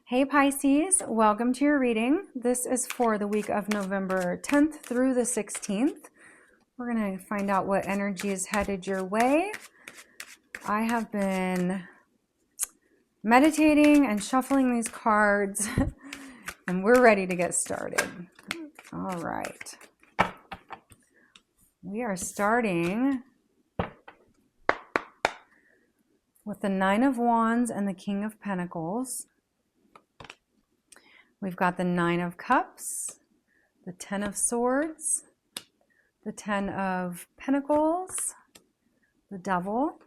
Hey Pisces, welcome to your reading. This is for the week of November 10th through the 16th. We're going to find out what energy is headed your way. I have been meditating and shuffling these cards, and we're ready to get started. All right. We are starting with the Nine of Wands and the King of Pentacles. We've got the Nine of Cups, the Ten of Swords, the Ten of Pentacles, the Devil,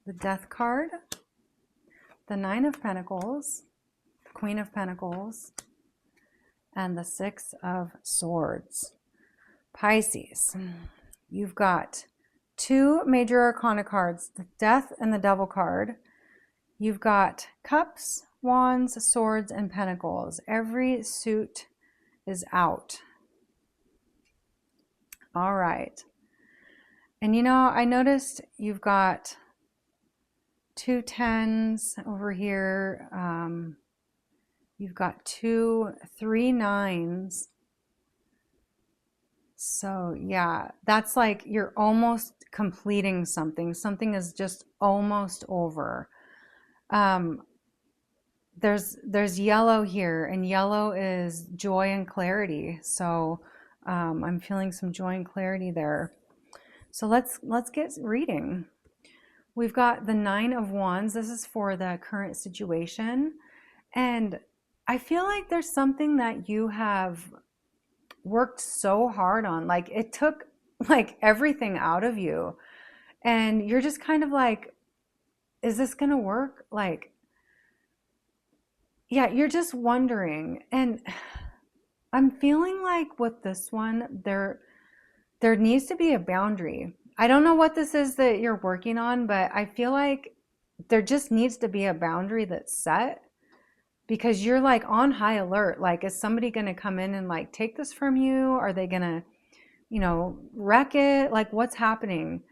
the Death card, the Nine of Pentacles, the Queen of Pentacles, and the Six of Swords. Pisces, you've got two major arcana cards, the Death and the Devil card. You've got Cups, Wands, Swords, and Pentacles. Every suit is out. All right. And I noticed you've got two tens over here. You've got three nines. So yeah, that's like you're almost completing something. Something is just almost over. There's yellow here, and yellow is joy and clarity. So I'm feeling some joy and clarity there. So let's get reading. We've got the Nine of Wands. This is for the current situation, and I feel like there's something that you have worked so hard on. Like it took like everything out of you, and you're just kind of like, is this gonna work? Like, yeah, you're just wondering. And I'm feeling like with this one, there needs to be a boundary. I don't know what this is that you're working on, but I feel like there just needs to be a boundary that's set, because you're like on high alert. Like, is somebody going to come in and like take this from you? Are they going to, wreck it? Like, what's happening?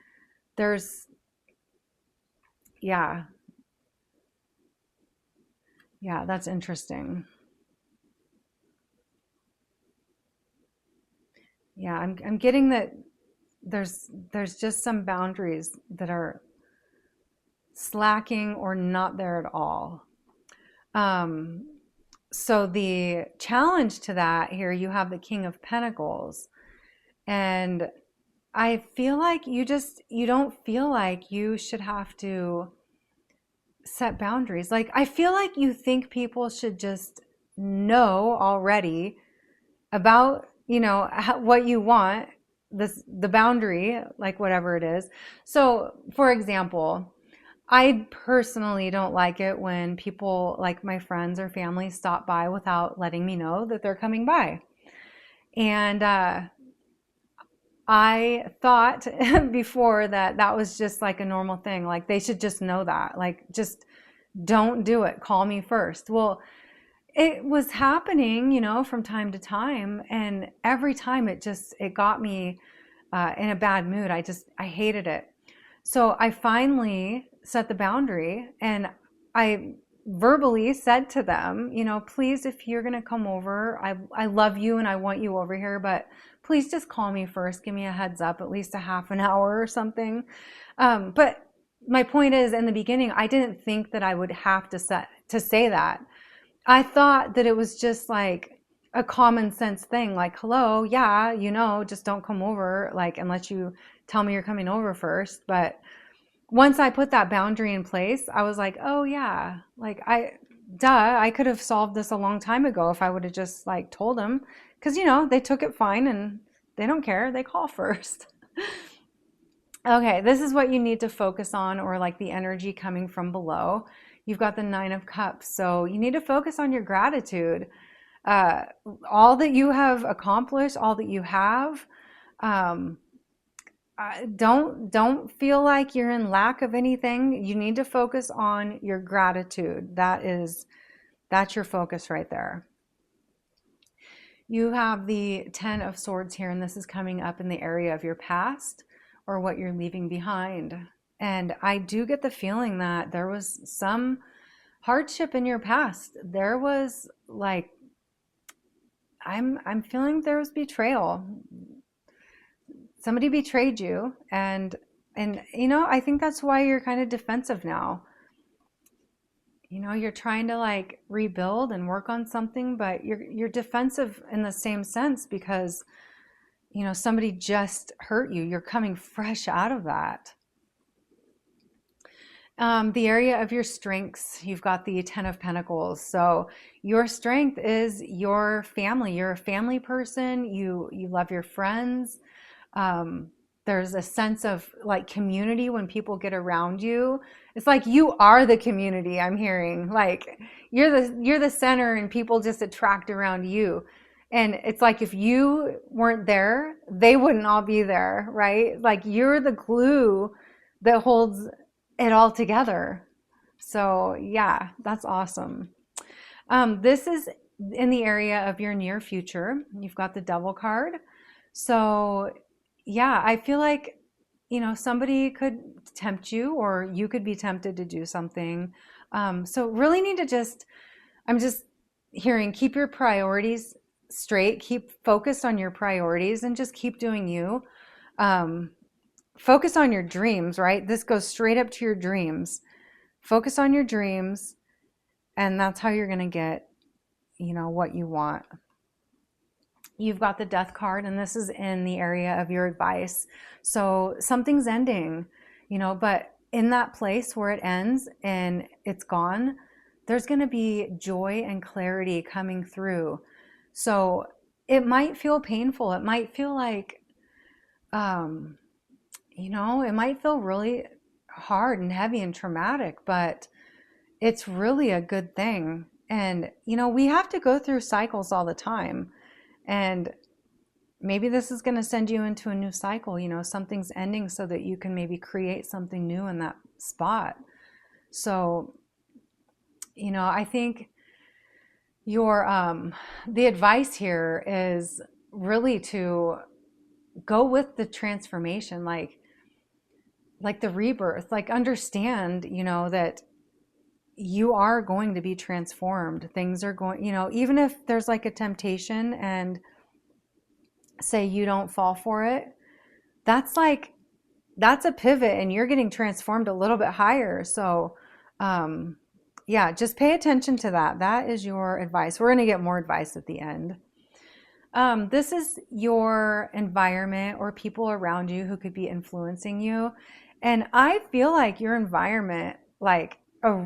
Yeah, that's interesting. Yeah, I'm getting that there's just some boundaries that are slacking or not there at all. So the challenge to that here, you have the King of Pentacles, and I feel like you don't feel like you should have to set boundaries. Like, I feel like you think people should just know already about, what you want, the boundary, like whatever it is. So, for example, I personally don't like it when people, like my friends or family, stop by without letting me know that they're coming by. And I thought before that was just like a normal thing. Like, they should just know that. Like, just don't do it. Call me first. Well, it was happening, from time to time. And every time it got me in a bad mood. I hated it. So I finally set the boundary, and I verbally said to them, please, if you're going to come over, I love you and I want you over here, but please just call me first. Give me a heads up, at least a half an hour or something. But my point is, in the beginning, I didn't think that I would have to say that. I thought that it was just like a common sense thing, like, hello, yeah, just don't come over, like, unless you tell me you're coming over first. But once I put that boundary in place, I was like, oh yeah, like I could have solved this a long time ago if I would have just like told them, because they took it fine and they don't care, they call first. Okay, this is what you need to focus on, or like the energy coming from below. You've got the Nine of Cups, so you need to focus on your gratitude. All that you have accomplished, all that you have. Don't feel like you're in lack of anything. You need to focus on your gratitude. That's your focus right there. You have the Ten of Swords here, and this is coming up in the area of your past or what you're leaving behind. And I do get the feeling that there was some hardship in your past. There was like, I'm feeling there was betrayal. Somebody betrayed you, and I think that's why you're kind of defensive now. You're trying to like rebuild and work on something, but you're defensive in the same sense because somebody just hurt you. You're coming fresh out of that. The area of your strengths, you've got the Ten of Pentacles. So your strength is your family. You're a family person. You love your friends. There's a sense of like community when people get around you. It's like you are the community. I'm hearing like you're the center, and people just attract around you. And it's like if you weren't there, they wouldn't all be there, right? Like you're the glue that holds it all together. So yeah, that's awesome. This is in the area of your near future. You've got the Devil card. So yeah, I feel like, somebody could tempt you, or you could be tempted to do something. So really need to I'm just hearing, keep your priorities straight, keep focused on your priorities, and just keep doing you. Focus on your dreams, right? This goes straight up to your dreams. Focus on your dreams, and that's how you're going to get, what you want. You've got the Death card, and this is in the area of your advice. So something's ending, but in that place where it ends and it's gone, there's going to be joy and clarity coming through. So it might feel painful. It might feel like, it might feel really hard and heavy and traumatic, but it's really a good thing. And, we have to go through cycles all the time. And maybe this is going to send you into a new cycle. Something's ending so that you can maybe create something new in that spot. So, I think the advice here is really to go with the transformation, like the rebirth, like understand, that you are going to be transformed. Things are going, even if there's like a temptation and say you don't fall for it, that's a pivot and you're getting transformed a little bit higher. So, yeah, just pay attention to that. That is your advice. We're going to get more advice at the end. This is your environment or people around you who could be influencing you. And I feel like your environment, like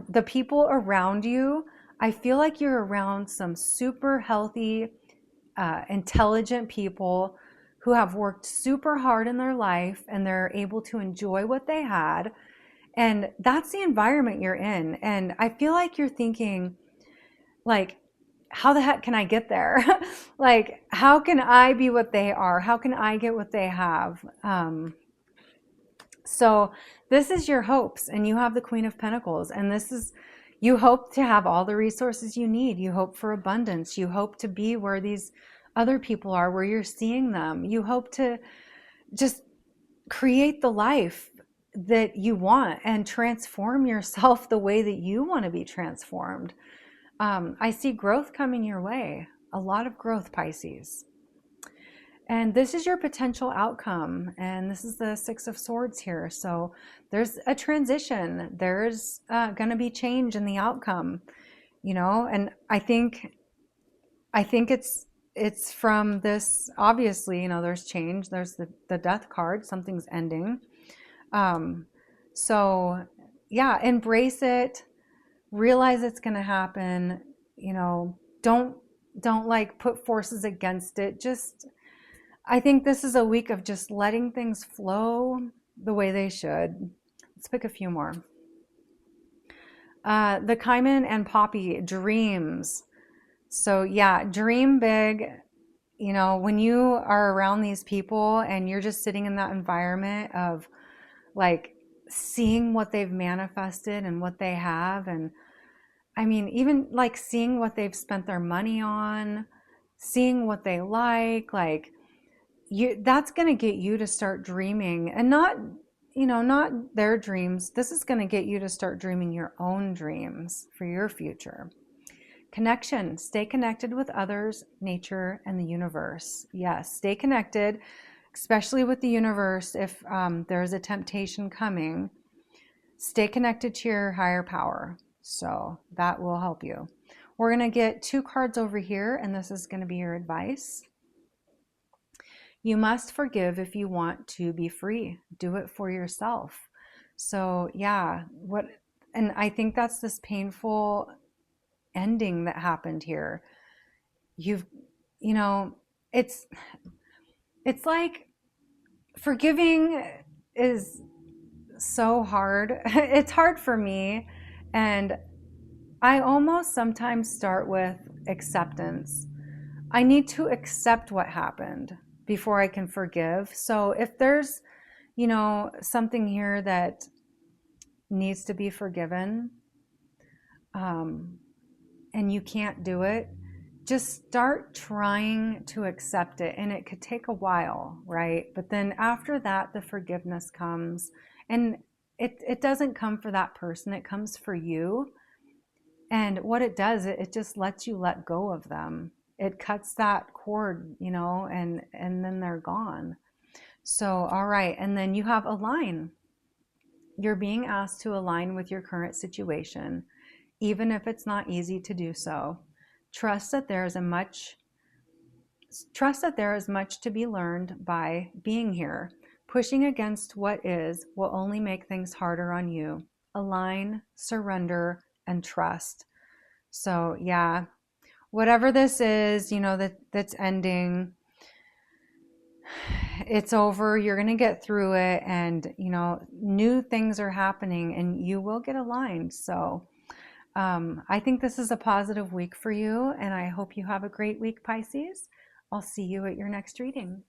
the people around you, I feel like you're around some super healthy, intelligent people who have worked super hard in their life and they're able to enjoy what they had. And that's the environment you're in. And I feel like you're thinking, like, how the heck can I get there? Like, how can I be what they are? How can I get what they have? So this is your hopes, and you have the Queen of Pentacles, and you hope to have all the resources you need. You hope for abundance. You hope to be where these other people are, where you're seeing them. You hope to just create the life that you want and transform yourself the way that you want to be transformed. I see growth coming your way, a lot of growth, Pisces. And this is your potential outcome. And this is the Six of Swords here. So there's a transition. There's going to be change in the outcome, and I think it's from this, obviously, there's change. There's the Death card. Something's ending. So yeah, embrace it. Realize it's going to happen. Don't like put forces against it. I think this is a week of just letting things flow the way they should. Let's pick a few more. The Cayman and Poppy, dreams. So yeah, dream big. When you are around these people and you're just sitting in that environment of like seeing what they've manifested and what they have, and I mean, even like seeing what they've spent their money on, seeing what they like that's going to get you to start dreaming, and not, not their dreams. This is going to get you to start dreaming your own dreams for your future. Connection. Stay connected with others, nature, and the universe. Yes, stay connected, especially with the universe. If there's a temptation coming, stay connected to your higher power. So that will help you. We're going to get 2 cards over here, and this is going to be your advice. You must forgive if you want to be free. Do it for yourself. So yeah, and I think that's this painful ending that happened here. It's like forgiving is so hard. It's hard for me, and I almost sometimes start with acceptance. I need to accept what happened before I can forgive. So if there's, something here that needs to be forgiven, and you can't do it, just start trying to accept it. And it could take a while, right? But then after that, the forgiveness comes, and it doesn't come for that person, it comes for you. And what it does, it just lets you let go of them. It cuts that cord, and then they're gone. So, all right. And then you have align. You're being asked to align with your current situation, even if it's not easy to do so. Trust that there is much to be learned by being here. Pushing against what is will only make things harder on you. Align, surrender, and trust. So yeah, whatever this is, that's ending, it's over. You're going to get through it, and new things are happening, and you will get aligned. So I think this is a positive week for you, and I hope you have a great week, Pisces. I'll see you at your next reading.